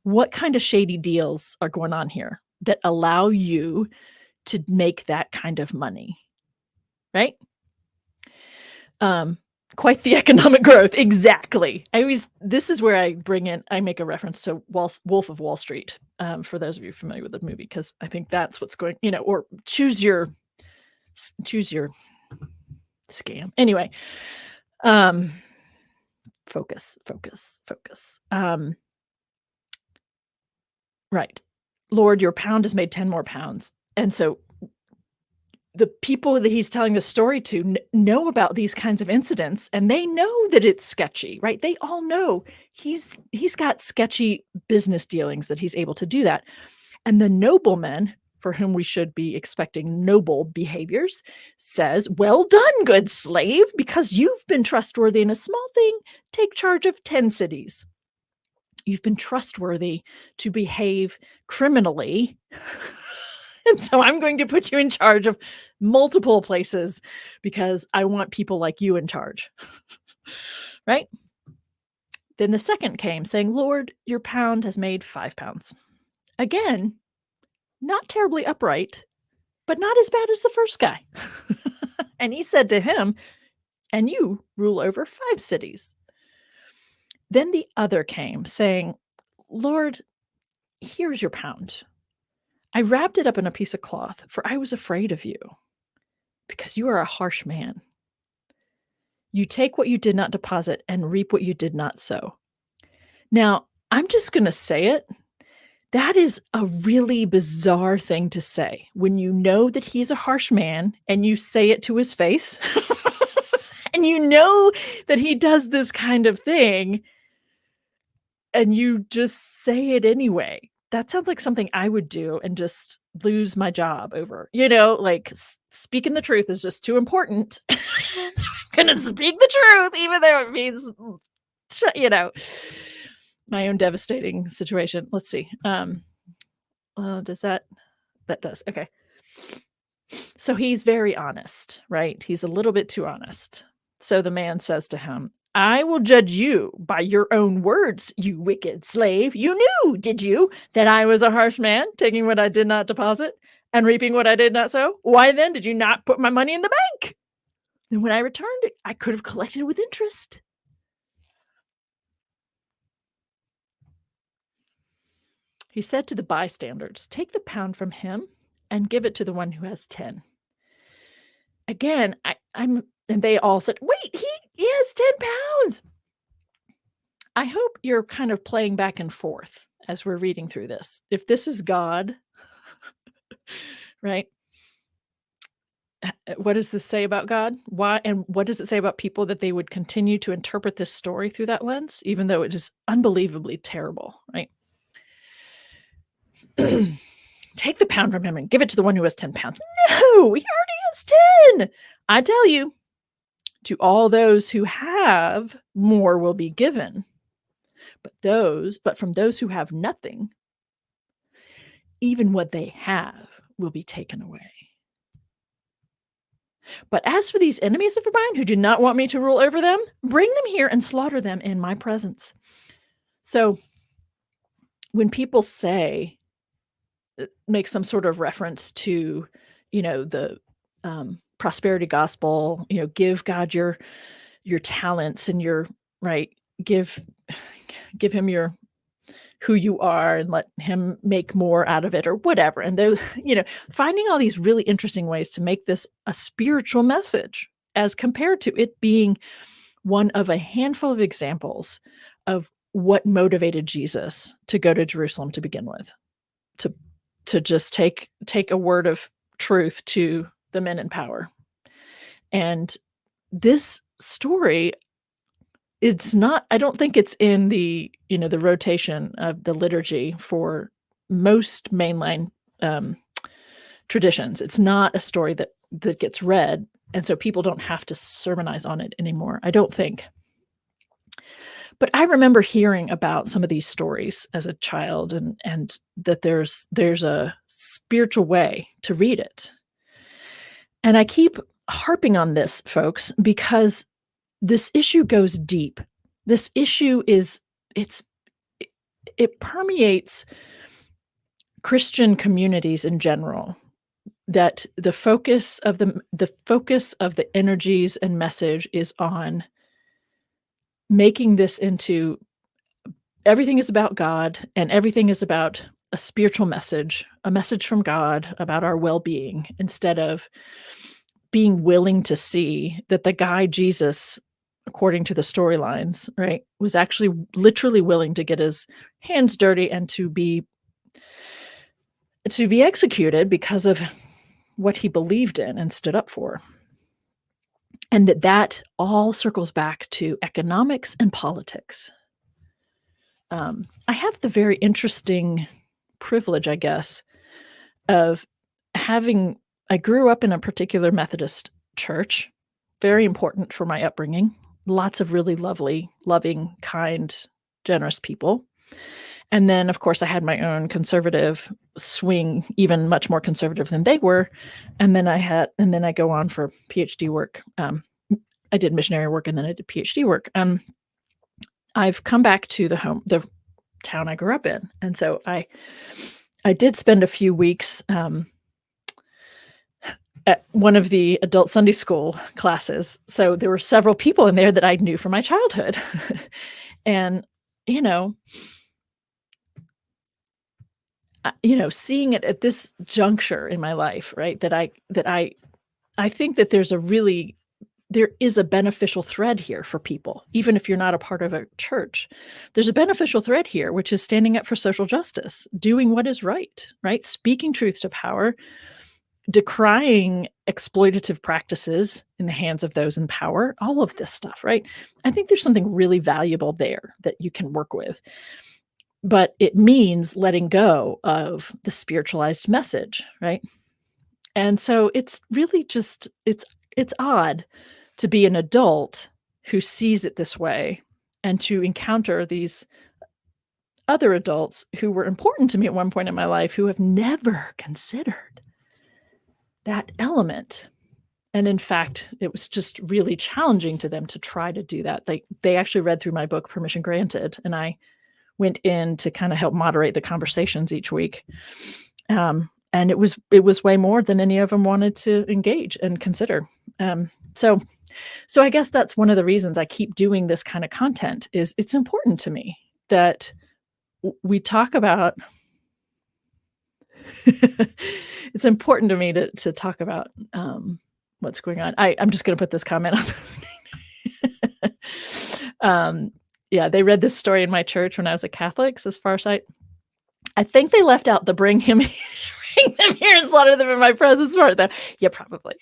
What kind of shady deals are going on here that allow you to make that kind of money? Right? Quite the economic growth. Exactly. This is where I make a reference to Wolf of Wall Street, for those of you familiar with the movie, because I think that's what's going, or choose your scam. Anyway, focus. Right. Lord, your pound has made 10 more pounds. And so the people that he's telling the story to know about these kinds of incidents, and they know that it's sketchy, right? They all know he's got sketchy business dealings that he's able to do that. And the nobleman, for whom we should be expecting noble behaviors, says, well done, good slave, because you've been trustworthy in a small thing, take charge of 10 cities. You've been trustworthy to behave criminally. And so I'm going to put you in charge of multiple places because I want people like you in charge. Right? Then the second came saying, Lord, your pound has made 5 pounds. Again, not terribly upright, but not as bad as the first guy. And he said to him, and you rule over 5 cities. Then the other came saying, Lord, here's your pound. I wrapped it up in a piece of cloth, for I was afraid of you, because you are a harsh man. You take what you did not deposit and reap what you did not sow. Now, I'm just going to say it. That is a really bizarre thing to say when you know that he's a harsh man and you say it to his face and you know that he does this kind of thing and you just say it anyway. That sounds like something I would do and just lose my job over, like speaking the truth is just too important. So I'm going to speak the truth, even though it means, my own devastating situation. Let's see. Does that does. Okay. So he's very honest, right? He's a little bit too honest. So the man says to him, I will judge you by your own words, you wicked slave. You knew, did you, that I was a harsh man, taking what I did not deposit and reaping what I did not sow? Why then did you not put my money in the bank? And when I returned it, I could have collected with interest. He said to the bystanders, "Take the pound from him and give it to the one who has 10." Again, and they all said, "Wait, he has 10 pounds." I hope you're kind of playing back and forth as we're reading through this. If this is God, right? What does this say about God? Why, and what does it say about people that they would continue to interpret this story through that lens, even though it is unbelievably terrible, right? Take the pound from him and give it to the one who has 10 pounds. No, he already has 10. I tell you, to all those who have, more will be given. But from those who have nothing, even what they have will be taken away. But as for these enemies of mine who do not want me to rule over them, bring them here and slaughter them in my presence. So when people say, make some sort of reference to, the prosperity gospel, give God your talents and your right, give him your who you are and let him make more out of it or whatever. And those, finding all these really interesting ways to make this a spiritual message as compared to it being one of a handful of examples of what motivated Jesus to go to Jerusalem to begin with, to just take a word of truth to the men in power. And this story, it's not, I don't think it's in the, the rotation of the liturgy for most mainline traditions. It's not a story that gets read. And so people don't have to sermonize on it anymore, I don't think. But I remember hearing about some of these stories as a child, and that there's a spiritual way to read it. And I keep harping on this, folks, because this issue goes deep. This issue it permeates Christian communities in general, that the focus of the energies and message is on making this into everything is about God and everything is about a spiritual message, a message from God about our well-being, instead of being willing to see that the guy Jesus, according to the storylines, right, was actually literally willing to get his hands dirty and to be executed because of what he believed in and stood up for. And that all circles back to economics and politics. I have the very interesting privilege, I guess, of I grew up in a particular Methodist church, very important for my upbringing. Lots of really lovely, loving, kind, generous people. And then, of course, I had my own conservative swing, even much more conservative than they were. And then I go on for PhD work. I did missionary work and then I did PhD work. I've come back to the town I grew up in. And so I did spend a few weeks at one of the adult Sunday school classes. So there were several people in there that I knew from my childhood. And, seeing it at this juncture in my life, right, that I think that there is a beneficial thread here for people, even if you're not a part of a church. There's a beneficial thread here, which is standing up for social justice, doing what is right, speaking truth to power, decrying exploitative practices in the hands of those in power, all of this stuff, right? I think there's something really valuable there that you can work with. But it means letting go of the spiritualized message, right? And so it's really just, it's odd to be an adult who sees it this way and to encounter these other adults who were important to me at one point in my life who have never considered that element. And in fact, it was just really challenging to them to try to do that. They actually read through my book, Permission Granted, and I went in to kind of help moderate the conversations each week. And it was way more than any of them wanted to engage and consider. So So I guess that's one of the reasons I keep doing this kind of content is it's important to me that we talk about it's important to me to talk about what's going on. I'm just going to put this comment up. Yeah, they read this story in my church when I was a Catholic, says Farsight. I think they left out the bring them here and slaughter them in my presence part though. Yeah, probably.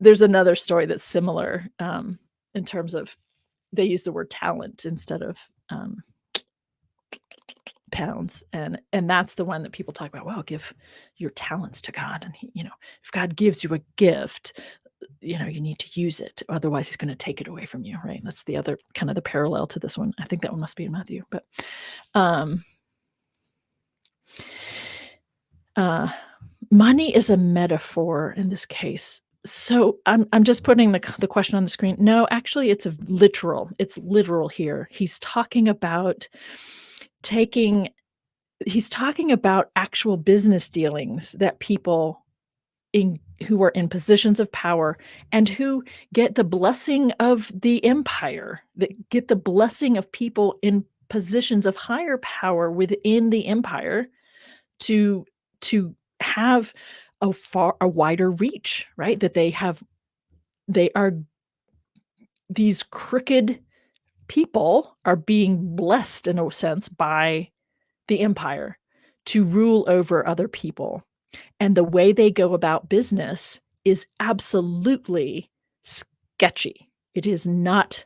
There's another story that's similar in terms of they use the word talent instead of pounds, and that's the one that people talk about. Well, give your talents to God, and he, if God gives you a gift, you need to use it, otherwise he's going to take it away from you, right? That's the other kind of the parallel to this one. I think that one must be in Matthew, but money is a metaphor in this case. So I'm just putting the question on the screen. No, actually it's literal here. He's talking about actual business dealings that people who are in positions of power and who get the blessing of the empire, that get the blessing of people in positions of higher power within the empire to have a wider reach, right? That these crooked people are being blessed in a sense by the empire to rule over other people. And the way they go about business is absolutely sketchy. It is not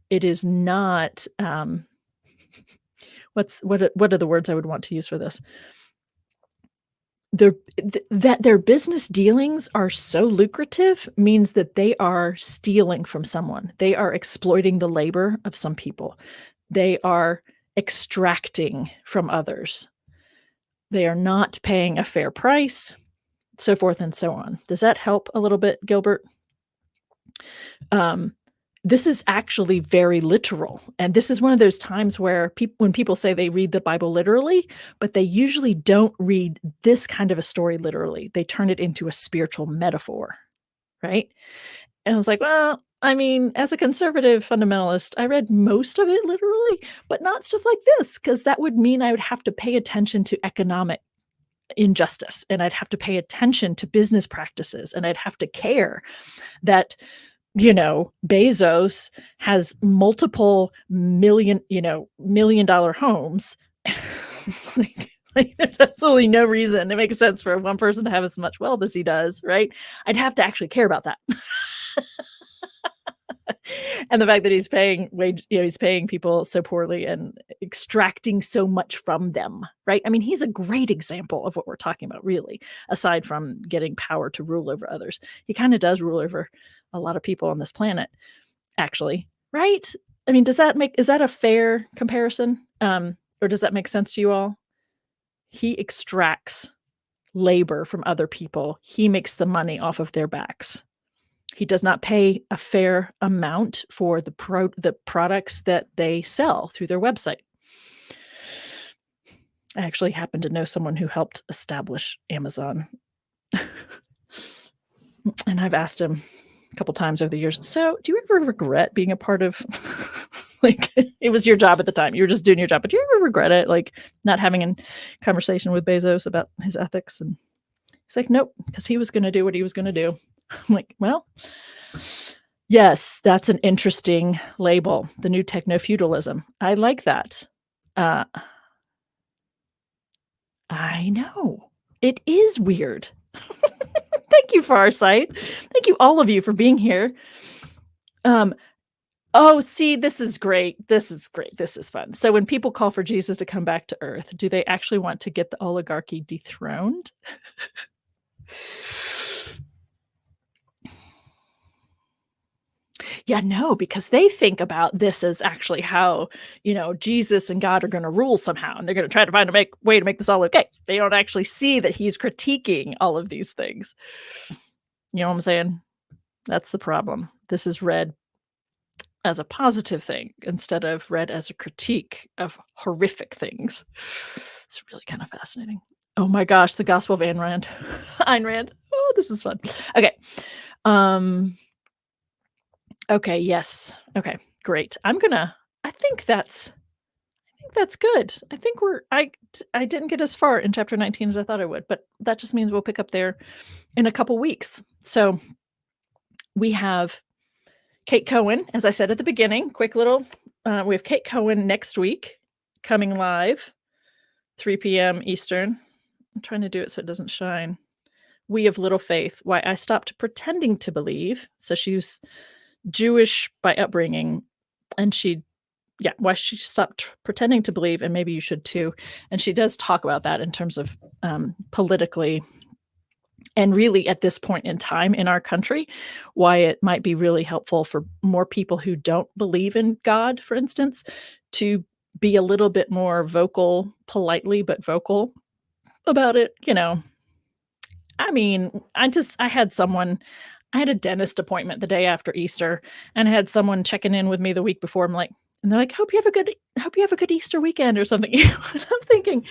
what are the words I would want to use for this? That their business dealings are so lucrative means that they are stealing from someone. They are exploiting the labor of some people. They are extracting from others. They are not paying a fair price, so forth and so on. Does that help a little bit, Gilbert? This is actually very literal. And this is one of those times where when people say they read the Bible literally, but they usually don't read this kind of a story literally. They turn it into a spiritual metaphor, right? And I was like, well, I mean, as a conservative fundamentalist, I read most of it literally, but not stuff like this, because that would mean I would have to pay attention to economic injustice, and I'd have to pay attention to business practices, and I'd have to care that Bezos has multiple million dollar homes. like there's absolutely no reason it makes sense for one person to have as much wealth as he does, right? I'd have to actually care about that. And the fact that he's paying he's paying people so poorly and extracting so much from them, right? I mean, he's a great example of what we're talking about, really, aside from getting power to rule over others. He kind of does rule over a lot of people on this planet, actually, right? I mean, is that a fair comparison? Or does that make sense to you all? He extracts labor from other people. He makes the money off of their backs. He does not pay a fair amount for the products that they sell through their website. I actually happen to know someone who helped establish Amazon. And I've asked him a couple times over the years, so do you ever regret being a part of, like, it was your job at the time, you were just doing your job, but do you ever regret it, like not having a conversation with Bezos about his ethics? And he's like, nope, because he was going to do what he was going to do. I'm like, well, yes, that's an interesting label, the new techno-feudalism. I like that. I know. It is weird. Thank you, Farsight. Thank you, all of you, for being here. Oh, see, this is great. This is great. This is fun. So when people call for Jesus to come back to earth, do they actually want to get the oligarchy dethroned? Yeah, no, because they think about this as actually how, Jesus and God are going to rule somehow, and they're going to try to find a way to make this all okay. They don't actually see that he's critiquing all of these things. You know what I'm saying? That's the problem. This is read as a positive thing instead of read as a critique of horrific things. It's really kind of fascinating. Oh my gosh, the Gospel of Ayn Rand. Ayn Rand. Oh, this is fun. Okay. Okay, yes. Okay, great. I think that's good. I think I didn't get as far in chapter 19 as I thought I would, but that just means we'll pick up there in a couple weeks. So we have Kate Cohen, as I said at the beginning, quick little, we have Kate Cohen next week coming live, 3 p.m. Eastern. I'm trying to do it so it doesn't shine. We of Little Faith, Why I Stopped Pretending to Believe. So she's Jewish by upbringing, and why she stopped pretending to believe, and maybe you should too. And she does talk about that in terms of politically and really at this point in time in our country, why it might be really helpful for more people who don't believe in God, for instance, to be a little bit more vocal, politely, but vocal about it. I mean, I had a dentist appointment the day after Easter, and I had someone checking in with me the week before. And they're like, hope you have a good Easter weekend or something. And I'm thinking,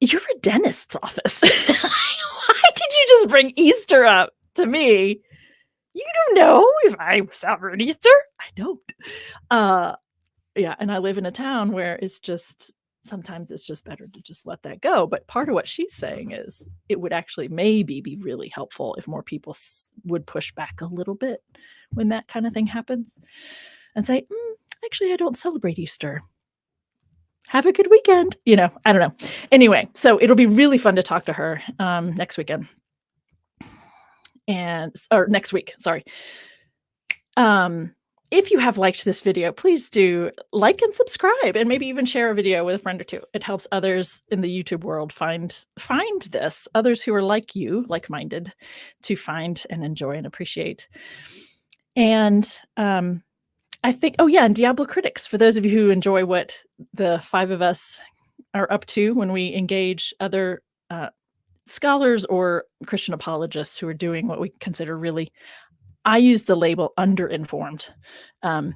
you're a dentist's office. Why did you just bring Easter up to me? You don't know if I celebrate Easter. I don't. Yeah, and I live in a town where sometimes it's just better to just let that go. But part of what she's saying is it would actually maybe be really helpful if more people would push back a little bit when that kind of thing happens and say, actually, I don't celebrate Easter. Have a good weekend. I don't know. Anyway, so it'll be really fun to talk to her next weekend. Or next week, sorry. If you have liked this video, please do like and subscribe, and maybe even share a video with a friend or two. It helps others in the YouTube world find this, others who are like you, like-minded, to find and enjoy and appreciate. And I think, and Diablo Critics, for those of you who enjoy what the 5 of us are up to when we engage other scholars or Christian apologists who are doing what we consider really, I use the label underinformed. I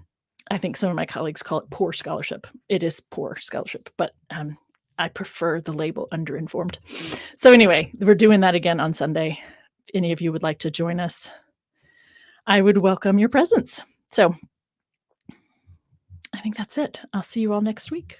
think some of my colleagues call it poor scholarship. It is poor scholarship, but I prefer the label underinformed. So anyway, we're doing that again on Sunday. If any of you would like to join us, I would welcome your presence. So I think that's it. I'll see you all next week.